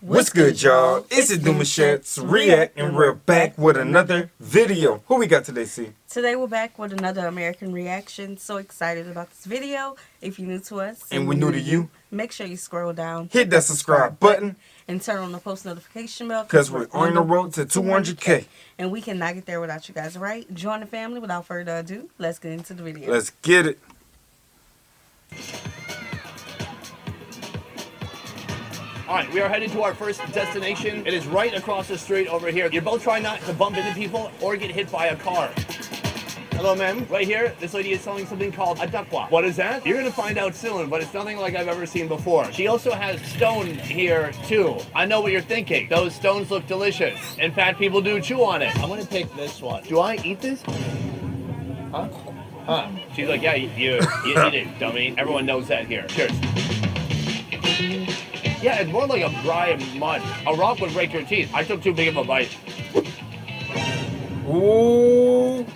What's good, y'all? It's the Demouchets REACT, and we're back with another video. Who we got today, C? Today we're back with another American reaction. So excited about this video. If you're new to us And we're new to you, make sure you scroll down, hit that subscribe button, and turn on the post notification bell, because we're on the road to 200K. And we cannot get there without you guys, right? Join the family. Without further ado, let's get into the video. Let's get it. All right, we are headed to our first destination. It is right across the street over here. You're both trying not to bump into people or get hit by a car. Hello, ma'am. Right here, this lady is selling something called a dakwa. What is that? You're gonna find out soon, but it's nothing like I've ever seen before. She also has stone here, too. I know what you're thinking. Those stones look delicious. In fact, people do chew on it. I'm gonna take this one. Do I eat this? Huh? Huh. She's like, yeah, you eat it, dummy. Everyone knows that here. Cheers. Yeah, it's more like a dry mud. A rock would break your teeth. I took too big of a bite. Ooh.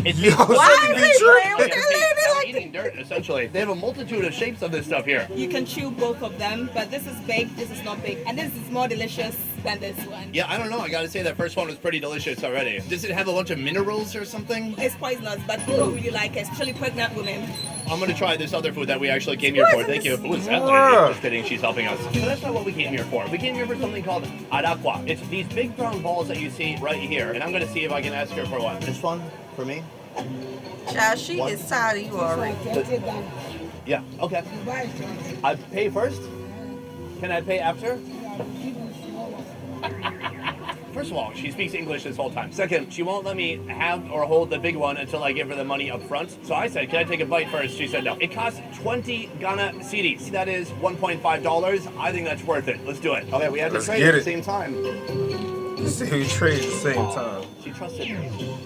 It's Why are they playing with that lady I'm like eating dirt, essentially. They have a multitude of shapes of this stuff here. You can chew both of them, but this is baked, this is not baked, and this is more delicious than this one. Yeah, I don't know. I gotta say that first one was pretty delicious already. Does it have a bunch of minerals or something? It's poisonous, but people really like it, especially pregnant women. I'm gonna try this other food that we actually came here for. Thank you. Who is that lady? Just kidding, she's helping us. But that's not what we came here for. We came here for something called arakwa. It's these big brown balls that you see right here. And I'm gonna see if I can ask her for one. This one? For me? Child, she is tired of you already. Yeah, okay. I pay first? Can I pay after? First of all, she speaks English this whole time. Second, she won't let me have or hold the big one until I give her the money up front. So I said, can I take a bite first? She said no. It costs 20 Ghana cedis. That is $1.5. I think that's worth it. Let's do it. Okay, we had to Let's trade get at the it. same time. You see, we trade at the same time. She trusted me.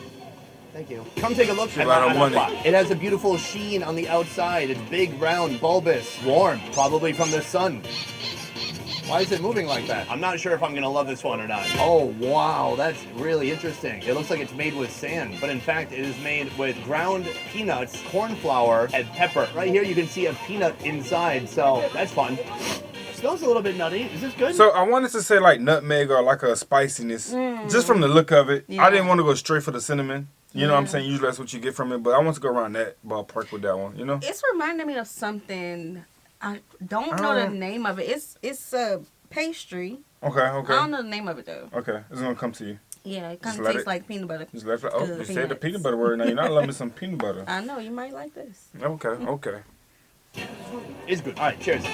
Thank you. Come take a look at about my money. It has a beautiful sheen on the outside. It's big, round, bulbous, warm, probably from the sun. Why is it moving like that? I'm not sure if I'm gonna love this one or not. Oh, wow, that's really interesting. It looks like it's made with sand, but in fact, it is made with ground peanuts, corn flour, and pepper. Right here, you can see a peanut inside, so that's fun. Smells a little bit nutty. Is this good? So I wanted to say like nutmeg or like a spiciness, just from the look of it. Yeah. I didn't want to go straight for the cinnamon. You know what I'm saying? Usually that's what you get from it, but I want to go around that ballpark with that one, you know? It's reminding me of something. I don't know the name of it. It's a pastry. Okay. I don't know the name of it though. Okay, it's going to come to you. Yeah, it kind Just of let tastes it- like peanut butter. Just let it, oh, you said the peanuts. peanut butter word. Now you're not loving some peanut butter. I know, you might like this. Okay. It's good. All right, cheers.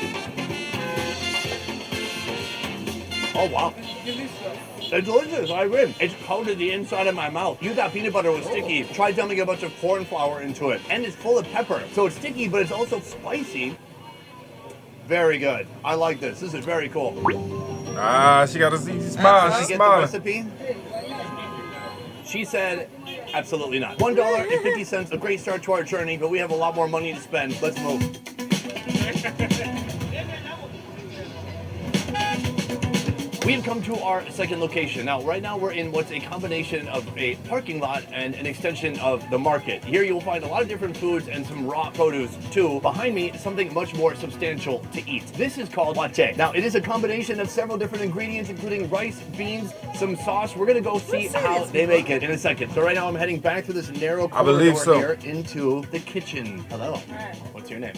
Oh, wow. It's delicious. I win. It's coated the inside of my mouth. You thought peanut butter was sticky. Try dumping a bunch of corn flour into it. And it's full of pepper. So it's sticky, but it's also spicy. Very good. I like this. This is very cool. Ah, she got a smile. Did She's she get the smiling. recipe? She said, absolutely not. $1.50, a great start to our journey, but we have a lot more money to spend. Let's move. We've come to our second location. Now, right now we're in what's a combination of a parking lot and an extension of the market. Here you will find a lot of different foods and some raw produce too. Behind me, something much more substantial to eat. This is called latte. Now, it is a combination of several different ingredients, including rice, beans, some sauce. We're gonna go see how they make it in a second. So right now I'm heading back through this narrow believe corridor so. here into the kitchen. Hello. What's your name?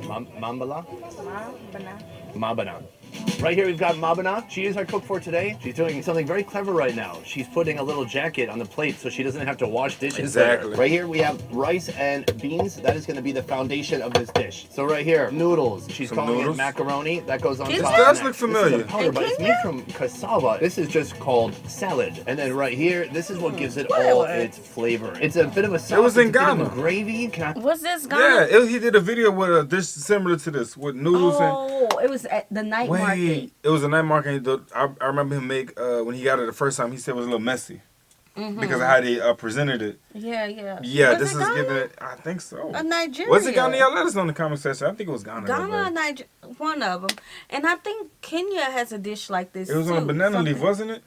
Mambala? Mabana. Right here we've got Mabana. She is our cook for today. She's doing something very clever right now. She's putting a little jacket on the plate so she doesn't have to wash dishes. Exactly. later. Right here we have rice and beans. That is going to be the foundation of this dish. So right here, noodles. She's Some calling noodles. it macaroni. That goes on This top. does next. look This familiar. is a powder, but it's made from cassava. This is just called salad. And then right here, this is what gives it all its flavor. It's a bit of a sauce. It was in it's a bit of a Ghana. gravy. Can I... What's this, Yeah, Ghana? he did a video with a dish similar to this with noodles Oh, it was at the night and market. it was a night market. I remember him make when he got it the first time. He said it was a little messy because of how they presented it. Yeah. Yeah, Was this it is Ghana? giving it. I think so. Nigeria. Was it Ghana? Y'all let us know in the comment section. I think it was Ghana. Ghana, Nigeria, one of them. And I think Kenya has a dish like this. It was on a too, banana leaf, something. wasn't it?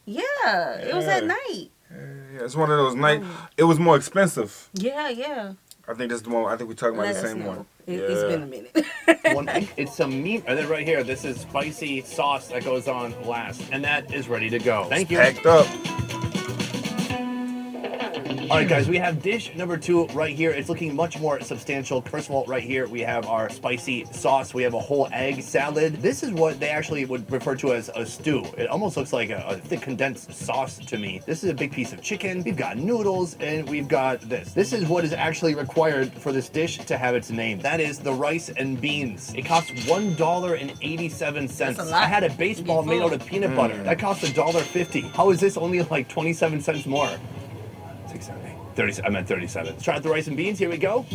Yeah, it was at Yeah. night. Yeah, it's one of those night. It was more expensive. Yeah. I think this is the one. I think we're talking about Let the us same know. one. It's been a minute. One egg. It's some meat. And then right here, this is spicy sauce that goes on last. And that is ready to go. Thank you. Packed up. All right, guys, we have dish number 2 right here. It's looking much more substantial. First of all, right here, we have our spicy sauce. We have a whole egg salad. This is what they actually would refer to as a stew. It almost looks like a thick condensed sauce to me. This is a big piece of chicken. We've got noodles, and we've got this. This is what is actually required for this dish to have its name. That is the rice and beans. It costs $1.87. That's a lot. I had a baseball made out of peanut butter. That costs $1.50. How is this only like 27 cents more? 670. 30, I meant 37. Let's try out the rice and beans. Here we go.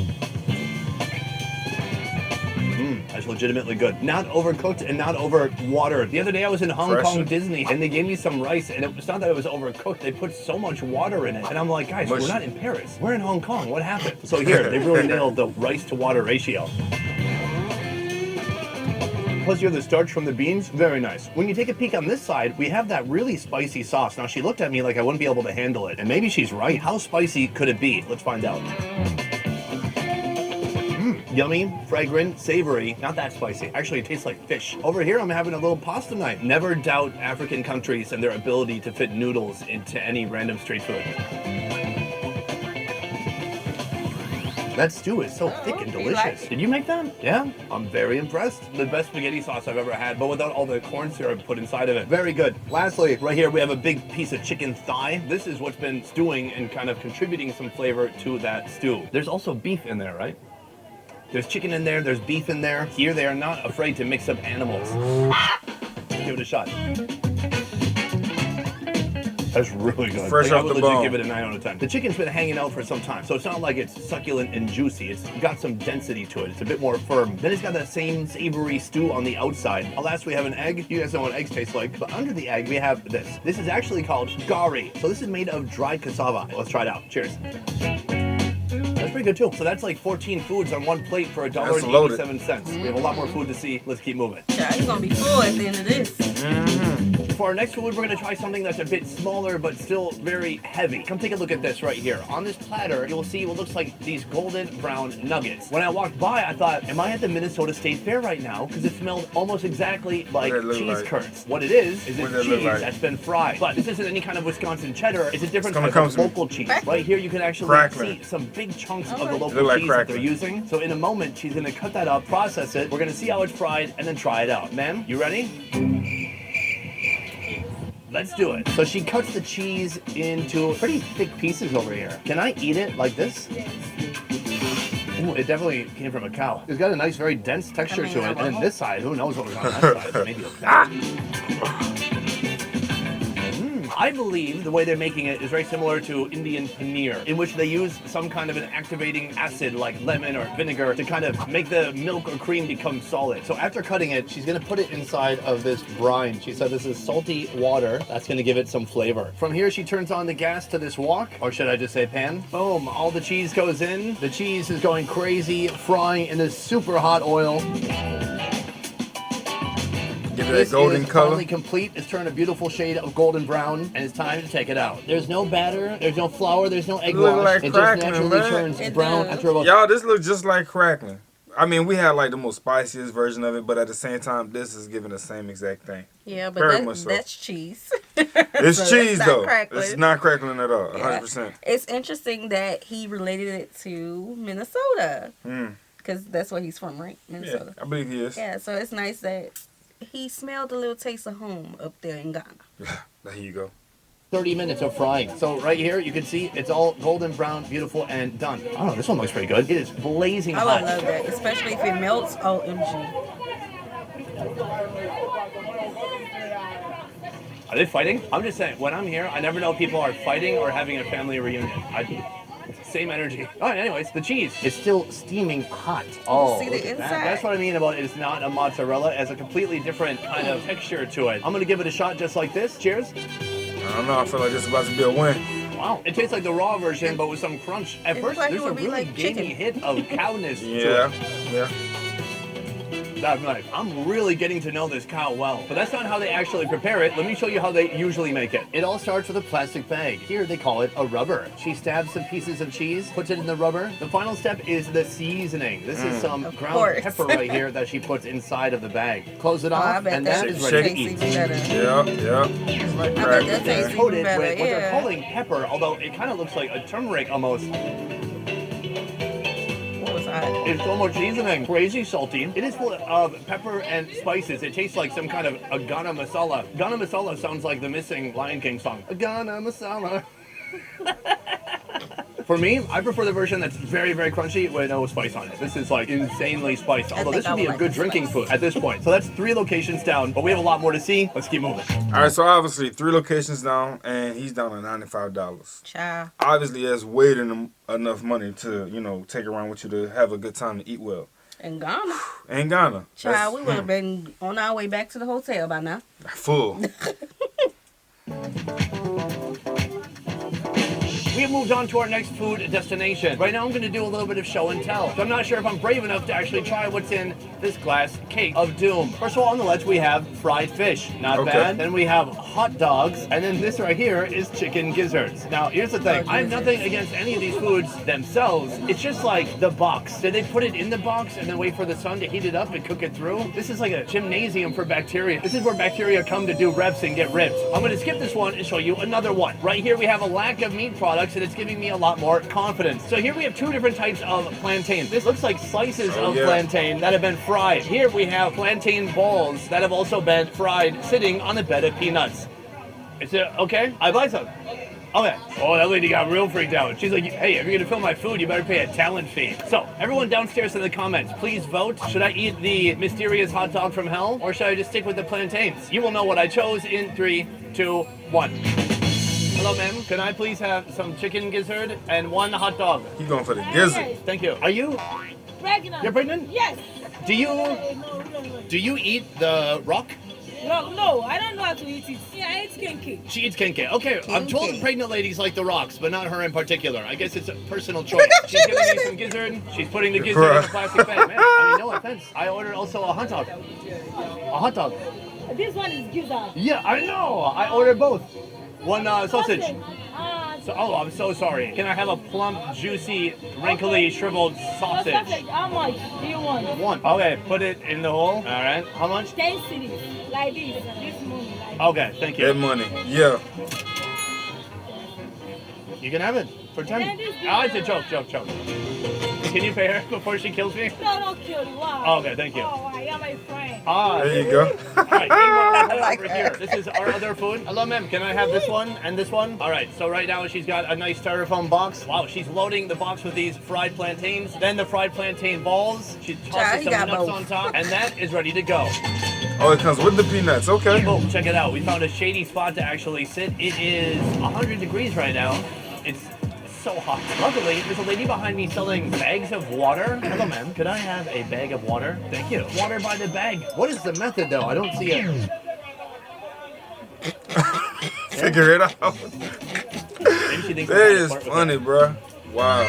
That's legitimately good. Not overcooked and not over watered. The other day I was in Hong Kong Disney and they gave me some rice and it's not that it was overcooked. They put so much water in it. And I'm like, guys, we're not in Paris. We're in Hong Kong. What happened? So here, they really nailed the rice to water ratio. Plus you have the starch from the beans, very nice. When you take a peek on this side, we have that really spicy sauce. Now she looked at me like I wouldn't be able to handle it, and maybe she's right. How spicy could it be? Let's find out. Yummy, fragrant, savory, not that spicy. Actually, it tastes like fish. Over here, I'm having a little pasta night. Never doubt African countries and their ability to fit noodles into any random street food. That stew is so thick and delicious. Did you make that? Yeah, I'm very impressed. The best spaghetti sauce I've ever had, but without all the corn syrup put inside of it. Very good. Lastly, right here we have a big piece of chicken thigh. This is what's been stewing and kind of contributing some flavor to that stew. There's also beef in there, right? There's chicken in there, there's beef in there. Here they are not afraid to mix up animals. Give it a shot. That's really good. Fresh I off would the legit bone. give it a 9 out of 10. The chicken's been hanging out for some time, so it's not like it's succulent and juicy. It's got some density to it. It's a bit more firm. Then it's got that same savory stew on the outside. Last, we have an egg. You guys know what eggs taste like. But under the egg, we have this. This is actually called gari. So this is made of dried cassava. Let's try it out. Cheers. That's pretty good too. So that's like 14 foods on one plate for $1.87. We have a lot more food to see. Let's keep moving. Child, you're gonna be full at the end of this. For our next food, we're going to try something that's a bit smaller but still very heavy. Come take a look at this right here. On this platter, you'll see what looks like these golden brown nuggets. When I walked by, I thought, am I at the Minnesota State Fair right now? Because it smelled almost exactly like cheese curds. What it is it's cheese that's been fried. But this isn't any kind of Wisconsin cheddar. It's a different type of local cheese. Right here, you can actually see some big chunks of the local cheese that they're using. So in a moment, she's going to cut that up, process it. We're going to see how it's fried, and then try it out. Ma'am, you ready? Let's do it. So she cuts the cheese into pretty thick pieces over here. Can I eat it like this? Ooh, it definitely came from a cow. It's got a nice, very dense texture to it. And then this side, who knows what was on that side? Maybe a cow. I believe the way they're making it is very similar to Indian paneer, in which they use some kind of an activating acid like lemon or vinegar to kind of make the milk or cream become solid. So after cutting it, she's gonna put it inside of this brine. She said this is salty water. That's gonna give it some flavor. From here, she turns on the gas to this wok, or should I just say pan? Boom, all the cheese goes in. The cheese is going crazy, frying in this super hot oil. Give it a golden color. Finally complete. It's turned a beautiful shade of golden brown, and it's time to take it out. There's no batter, there's no flour, there's no egg wash. Like it just naturally man. turns brown after about. Y'all, this looks just like crackling. I mean, we had like the most spiciest version of it, but at the same time, this is giving the same exact thing. Yeah, but Very much so. that's cheese. It's So cheese it's not though. crackling. It's not crackling at all. 100%. It's interesting that he related it to Minnesota. Because that's where he's from, right? Minnesota. Yeah, I believe he is. Yeah, so it's nice that he smelled a little taste of home up there in Ghana. There you go. 30 minutes of frying. So right here, you can see it's all golden brown, beautiful, and done. Oh, this one looks pretty good. It is blazing hot. I love that, especially if it melts. OMG. Are they fighting? I'm just saying, when I'm here, I never know if people are fighting or having a family reunion. Same energy. All right, anyways, the cheese is still steaming hot. Oh, see the look at that. inside? That's what I mean about it's not a mozzarella. It has a completely different kind of texture to it. I'm going to give it a shot just like this. Cheers. I don't know. I feel like this is about to be a win. Wow. It tastes like the raw version, but with some crunch. At first, like it there's a would be really like gamey chicken. hit of cowness to Yeah. it. Yeah. That's nice. I'm really getting to know this cow well. But that's not how they actually prepare it. Let me show you how they usually make it. It all starts with a plastic bag. Here they call it a rubber. She stabs some pieces of cheese, puts it in the rubber. The final step is the seasoning. This is some ground pepper right here that she puts inside of the bag. Close it off, and that is ready to eat. Yeah. I bet that tastes even Coated better. with what they're calling pepper, although it kind of looks like a turmeric almost. It's almost seasoning. Crazy salty. It is full of pepper and spices. It tastes like some kind of a Ghana masala. Ghana masala sounds like the missing Lion King song. A Ghana masala. For me, I prefer the version that's very, very crunchy with no spice on it. This is like insanely spiced. Although this would be a good drinking food at this point. So that's 3 locations down, but we have a lot more to see. Let's keep moving. All right, so obviously 3 locations down, and he's down to $95. Child. Obviously, that's way enough money to, you know, take around with you to have a good time to eat well. In Ghana. In Ghana. Child, we would have been on our way back to the hotel by now. Full. We have moved on to our next food destination. Right now I'm going to do a little bit of show and tell. So I'm not sure if I'm brave enough to actually try what's in this glass cake of doom. First of all, on the left we have fried fish. Not bad. Then we have hot dogs. And then this right here is chicken gizzards. Now, here's the thing. I have nothing against any of these foods themselves. It's just like the box. Did they put it in the box and then wait for the sun to heat it up and cook it through? This is like a gymnasium for bacteria. This is where bacteria come to do reps and get ripped. I'm going to skip this one and show you another one. Right here we have a lack of meat products, and it's giving me a lot more confidence. So here we have 2 different types of plantain. This looks like slices of plantain that have been fried. Here we have plantain balls that have also been fried, sitting on a bed of peanuts. Is it okay? I buy some. Okay. Oh, that lady got real freaked out. She's like, hey, if you're gonna film my food, you better pay a talent fee. So, everyone downstairs in the comments, please vote. Should I eat the mysterious hot dog from hell, or should I just stick with the plantains? You will know what I chose in 3, 2, 1. Hello, ma'am. Can I please have some chicken gizzard and 1 hot dog? He's going for the gizzard. Thank you. Are you Pregnant. You're pregnant? Yes. Do you No. eat the rock? No, I don't know how to eat it. Yeah, I eat kenke. She eats kenke. Okay, I'm told the pregnant ladies like the rocks, but not her in particular. I guess it's a personal choice. She's giving me some gizzard. She's putting the gizzard in a plastic bag. Man, I mean, no offense. I ordered also a hot dog. A hot dog. This one is gizzard. Yeah, I know. I ordered both. 1 sausage. So, I'm so sorry. Can I have a plump, juicy, wrinkly, shriveled sausage? How much do you want? 1. Okay, put it in the hole. All right. How much? 10 cities. Like this money. Like Okay, thank you. That money. Yeah. You can have it for 10. Yeah, It's a joke. Can you pay her before she kills me? No, don't kill you. Wow. Oh, okay, thank you. Oh, I am my friend. There you go. All right, meanwhile, over here. This is our other food. Hello, ma'am. Can I have this one and this one? All right, so right now she's got a nice styrofoam box. Wow, she's loading the box with these fried plantains. Then the fried plantain balls. She tosses some nuts on top, and that is ready to go. Oh, it comes with the peanuts. Okay. Oh, check it out. We found a shady spot to actually sit. It is 100 degrees right now. It's so hot. Luckily, there's a lady behind me selling bags of water. Hello, ma'am. Could I have a bag of water? Thank you. Water by the bag. What is the method, though? I don't see it. Figure it out. Maybe she thinks That is funny, bro. Wow.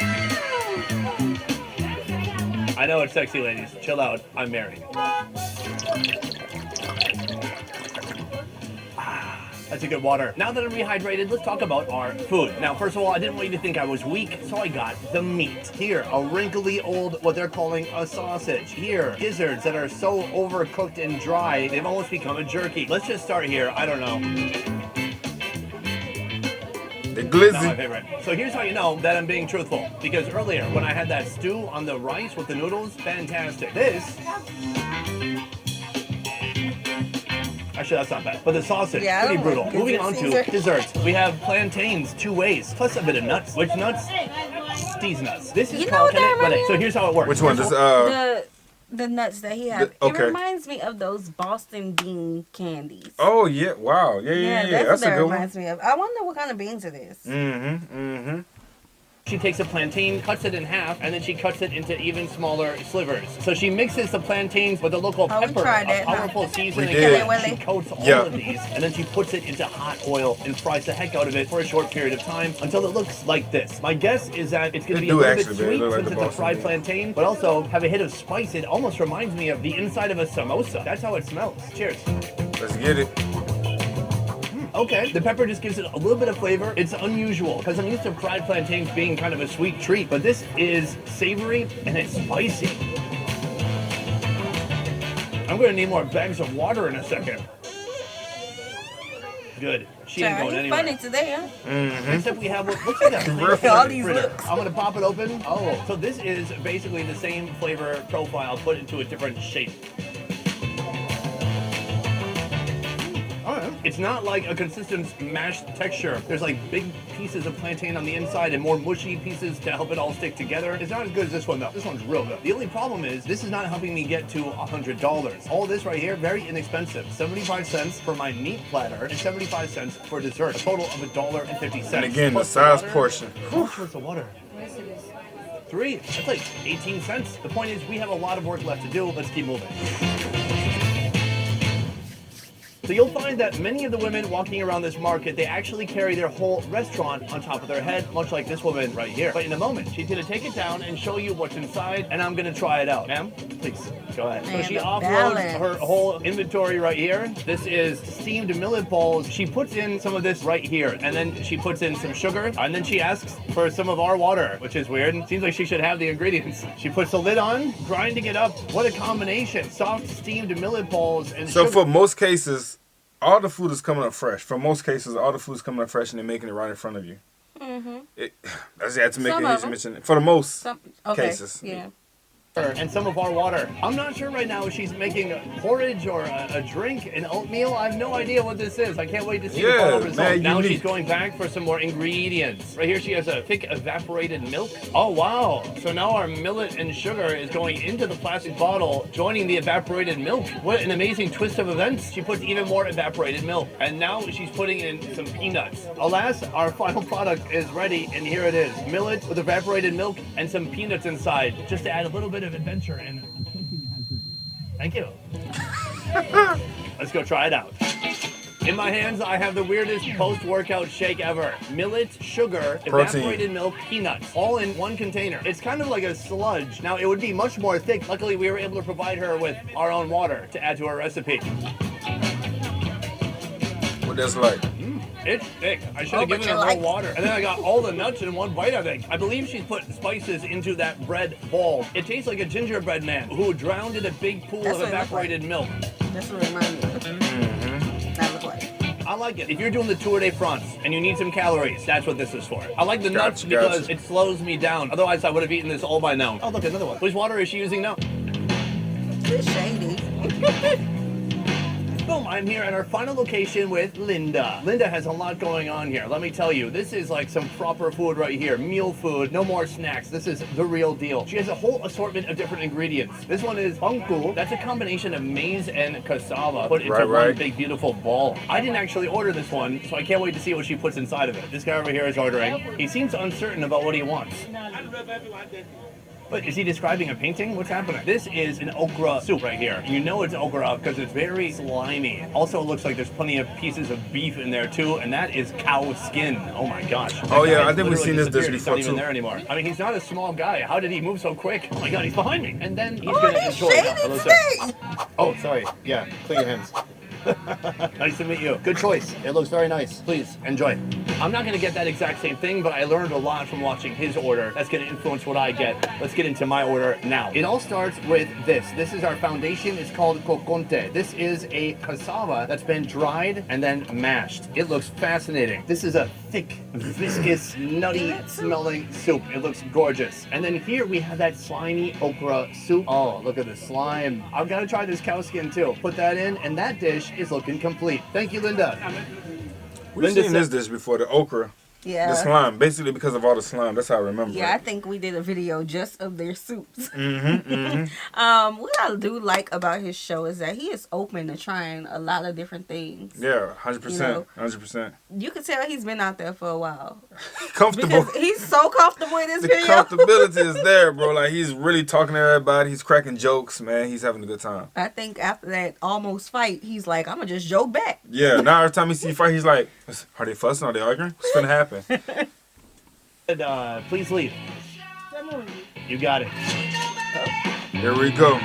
I know it's sexy, ladies. Chill out. I'm married. That's a good water. Now that I'm rehydrated, let's talk about our food. Now, first of all, I didn't want you to think I was weak, so I got the meat. Here, a wrinkly old, what they're calling a sausage. Here, gizzards that are so overcooked and dry, they've almost become a jerky. Let's just start here. I don't know. The Not my glizzy. favorite. So here's how you know that I'm being truthful. Because earlier, when I had that stew on the rice with the noodles, fantastic. This... Actually, that's not bad. But the sausage, pretty brutal. Moving on to desserts. We have plantains 2 ways, plus a bit of nuts. Which nuts? These nuts. This is called... So here's how it works. Which one? This, the nuts that he has. Okay. It reminds me of those Boston bean candies. Oh, yeah. Wow. Yeah. That's what a that good reminds me of. I wonder what kind of beans it is. She takes a plantain, cuts it in half, and then she cuts it into even smaller slivers. So she mixes the plantains with a local Oh, we pepper, tried a that, powerful seasoning. We did. And she coats all of these, and then she puts it into hot oil and fries the heck out of it for a short period of time until it looks like this. My guess is that it's going to be a little bit sweet since it's a fried plantain, but also have a hit of spice. It almost reminds me of the inside of a samosa. That's how it smells. Cheers. Let's get it. Okay, the pepper just gives it a little bit of flavor. It's unusual because I'm used to fried plantains being kind of a sweet treat, but this is savory and it's spicy. I'm gonna need more bags of water in a second. Good. She ain't going anywhere. Funny today, huh? Except we have, what's in that flavor? All these looks. I'm gonna pop it open. Oh, so this is basically the same flavor profile put into a different shape. It's not like a consistent mashed texture. There's like big pieces of plantain on the inside and more mushy pieces to help it all stick together. It's not as good as this one though. This one's real good. The only problem is this is not helping me get to $100. All this right here, very inexpensive. 75 cents for my meat platter and 75 cents for dessert. A total of $1.50. And again, the size portion. How much was the water? 3. That's like 18 cents. The point is we have a lot of work left to do. Let's keep moving. So you'll find that many of the women walking around this market, they actually carry their whole restaurant on top of their head, much like this woman right here. But in a moment, she's gonna take it down and show you what's inside, and I'm gonna try it out. Ma'am, please, go ahead. So she offloads her whole inventory right here. This is steamed millet balls. She puts in some of this right here, and then she puts in some sugar, and then she asks for some of our water, which is weird. Seems like she should have the ingredients. She puts the lid on, grinding it up. What a combination. Soft steamed millet balls and sugar. So for most cases, all the food is coming up fresh. For most cases, all the food is coming up fresh and they're making it right in front of you. That's had to make it easy mention. For the most cases. Yeah. And some of our water. I'm not sure right now if she's making a porridge or a drink, an oatmeal. I have no idea what this is. I can't wait to see the final result. Now she's going back for some more ingredients. Right here she has a thick evaporated milk. Oh wow. So now our millet and sugar is going into the plastic bottle, joining the evaporated milk. What an amazing twist of events. She puts even more evaporated milk. And now she's putting in some peanuts. Alas, our final product is ready, and here it is. Millet with evaporated milk and some peanuts inside, just to add a little bit of adventure and thank you. Let's go try it out. In my hands, I have the weirdest post-workout shake ever. Millet, sugar, evaporated milk, peanuts, all in one container. It's kind of like a sludge. Now, it would be much more thick. Luckily, we were able to provide her with our own water to add to our recipe. What that's like? It's thick. I should have given her more water. And then I got all the nuts in one bite, I think. I believe she's put spices into that bread ball. It tastes like a gingerbread man who drowned in a big pool of evaporated milk. That's what it reminds me of. That look like. I like it. If you're doing the Tour de France and you need some calories, that's what this is for. I like the nuts because it slows me down. Otherwise, I would have eaten this all by now. Oh, look, another one. Which water is she using now? It's shady. Boom, I'm here at our final location with Linda. Linda has a lot going on here. Let me tell you, this is like some proper food right here. Meal food, no more snacks. This is the real deal. She has a whole assortment of different ingredients. This one is pangku. That's a combination of maize and cassava put into one big, beautiful ball. I didn't actually order this one, so I can't wait to see what she puts inside of it. This guy over here is ordering. He seems uncertain about what he wants. But is he describing a painting? What's happening? This is an okra soup right here. You know it's okra because it's very slimy. Also, it looks like there's plenty of pieces of beef in there too, and that is cow skin. Oh my gosh. Oh yeah, I think we've seen this dish before He's not even too. there anymore. I mean, he's not a small guy. How did he move so quick? Oh my god, he's behind me. And then he's gonna enjoy it. Oh, sorry. Yeah, clean your hands. Nice to meet you. Good choice. It looks very nice. Please, enjoy. I'm not going to get that exact same thing, but I learned a lot from watching his order. That's going to influence what I get. Let's get into my order now. It all starts with this. This is our foundation. It's called kokonte. This is a cassava that's been dried and then mashed. It looks fascinating. This is a thick, viscous, nutty smelling soup. It looks gorgeous. And then here we have that slimy okra soup. Oh, look at the slime. I've got to try this cow skin too. Put that in, and that dish is looking complete. Thank you, Linda. We've seen this dish before, the okra. Yeah. The slime, basically because of all the slime. That's how I remember. Yeah, it. I think we did a video just of their soups. Mm-hmm. What I do like about his show is that he is open to trying a lot of different things. Yeah, 100%. You know, 100%. You can tell he's been out there for a while. Comfortable. Because he's so comfortable in this The video. comfortability is there, bro. Like, he's really talking to everybody. He's cracking jokes, man. He's having a good time. I think after that almost fight, he's like, I'm going to just joke back. Yeah, now every time he see a fight, he's like, are they fussing? Are they arguing? What's going to happen? Please leave. You got it. Here we go.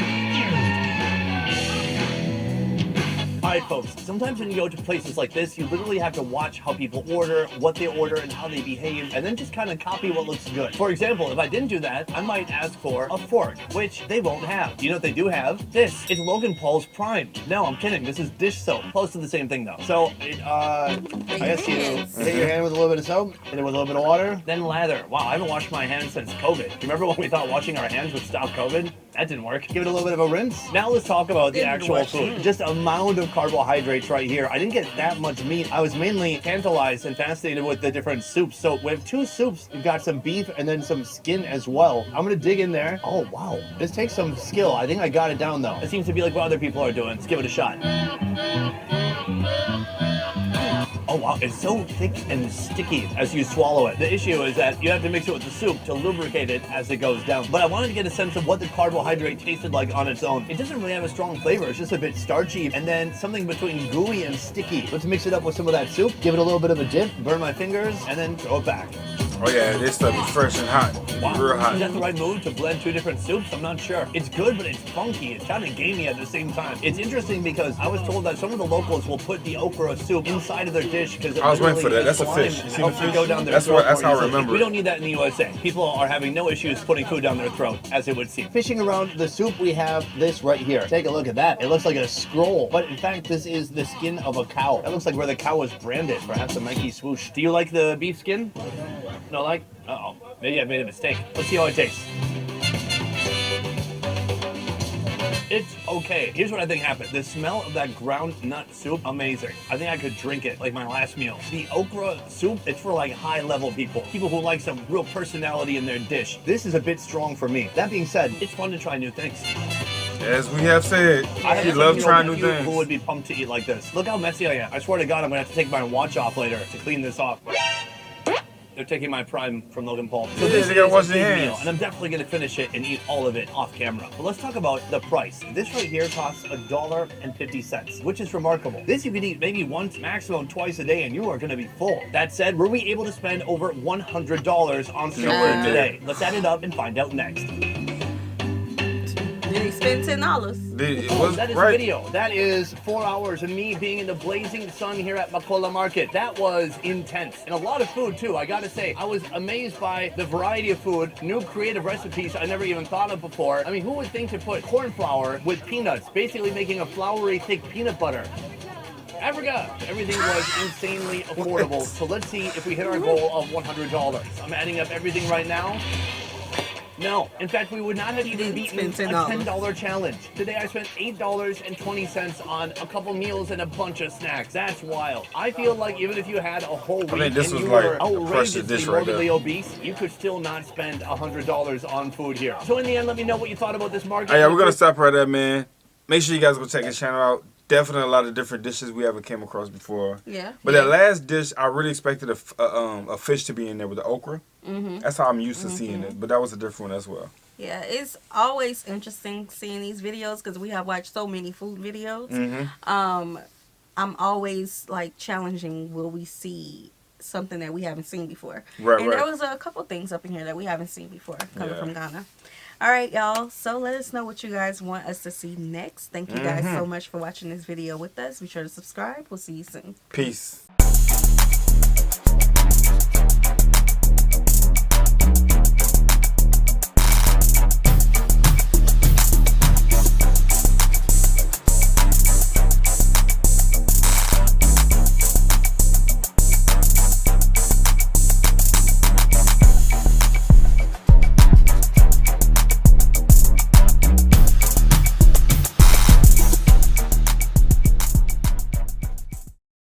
Alright folks, sometimes when you go to places like this, you literally have to watch how people order, what they order, and how they behave, and then just kind of copy what looks good. For example, if I didn't do that, I might ask for a fork, which they won't have. You know what they do have? This. It's Logan Paul's Prime. No, I'm kidding. This is dish soap. Close to the same thing though. So, I guess you hit your hand with a little bit of soap, and then with a little bit of water, then lather. Wow, I haven't washed my hands since COVID. Remember when we thought washing our hands would stop COVID? That didn't work. Give it a little bit of a rinse. Now let's talk about the actual food. Just amount of carbohydrates right here. I didn't get that much meat. I was mainly tantalized and fascinated with the different soups. So we have two soups. We've got some beef and then some skin as well. I'm gonna dig in there. Oh wow, this takes some skill. I think I got it down though. It seems to be like what other people are doing. Let's give it a shot. Oh wow, it's so thick and sticky as you swallow it. The issue is that you have to mix it with the soup to lubricate it as it goes down. But I wanted to get a sense of what the carbohydrate tasted like on its own. It doesn't really have a strong flavor. It's just a bit starchy and then something between gooey and sticky. Let's mix it up with some of that soup, give it a little bit of a dip, burn my fingers, and then throw it back. Oh yeah, this stuff is fresh and hot. Wow. Real hot. Is that the right move to blend two different soups? I'm not sure. It's good, but it's funky. It's kind of gamey at the same time. It's interesting because I was told that some of the locals will put the okra soup inside of their dish because I was waiting for that. That's a fish. You see the fish? Go down their That's throat that's how I easily. remember We it. don't need that in the USA. People are having no issues putting food down their throat, as it would seem. Fishing around the soup, we have this right here. Take a look at that. It looks like a scroll, but in fact, this is the skin of a cow. That looks like where the cow was branded. Perhaps a Nike swoosh. Do you like the beef skin? No, like? Uh-oh. Maybe I made a mistake. Let's see how it tastes. It's okay. Here's what I think happened. The smell of that ground nut soup, amazing. I think I could drink it like my last meal. The okra soup, it's for like high-level people. People who like some real personality in their dish. This is a bit strong for me. That being said, it's fun to try new things. As we have said, you love trying new things. Who would be pumped to eat like this? Look how messy I am. I swear to God, I'm gonna have to take my watch off later to clean this off. They're taking my Prime from Logan Paul. So Yeah, this they gotta is wash a their big hands. meal, and I'm definitely gonna finish it and eat all of it off camera. But let's talk about the price. This right here costs $1.50, which is remarkable. This you can eat maybe once, maximum twice a day, and you are gonna be full. That said, were we able to spend over $100 on street food today? Let's add it up and find out next. Did he spend $10? That is a video. That is 4 hours of me being in the blazing sun here at Makola Market. That was intense. And a lot of food too, I gotta say. I was amazed by the variety of food, new creative recipes I never even thought of before. I mean, who would think to put corn flour with peanuts, basically making a floury, thick peanut butter? Africa. Everything was insanely affordable. So let's see if we hit our goal of $100. I'm adding up everything right now. No, in fact, we would not have even beaten a $10 challenge. Today I spent $8.20 on a couple meals and a bunch of snacks. That's wild. I feel like even if you had a whole week and you were outrageously morbidly obese, you could still not spend $100 on food here. So in the end, let me know what you thought about this market. Oh, yeah, we're going to stop right there, man. Make sure you guys go check his channel out. Definitely a lot of different dishes we haven't came across before. Yeah. But that last dish, I really expected a fish to be in there with the okra. That's how I'm used to seeing it. But that was a different one as well. Yeah, it's always interesting seeing these videos because we have watched so many food videos. I'm always like challenging, will we see something that we haven't seen before? Right. There was a couple things up in here that we haven't seen before coming from Ghana. All right, y'all. So let us know what you guys want us to see next. Thank you guys so much for watching this video with us. Be sure to subscribe. We'll see you soon. Peace.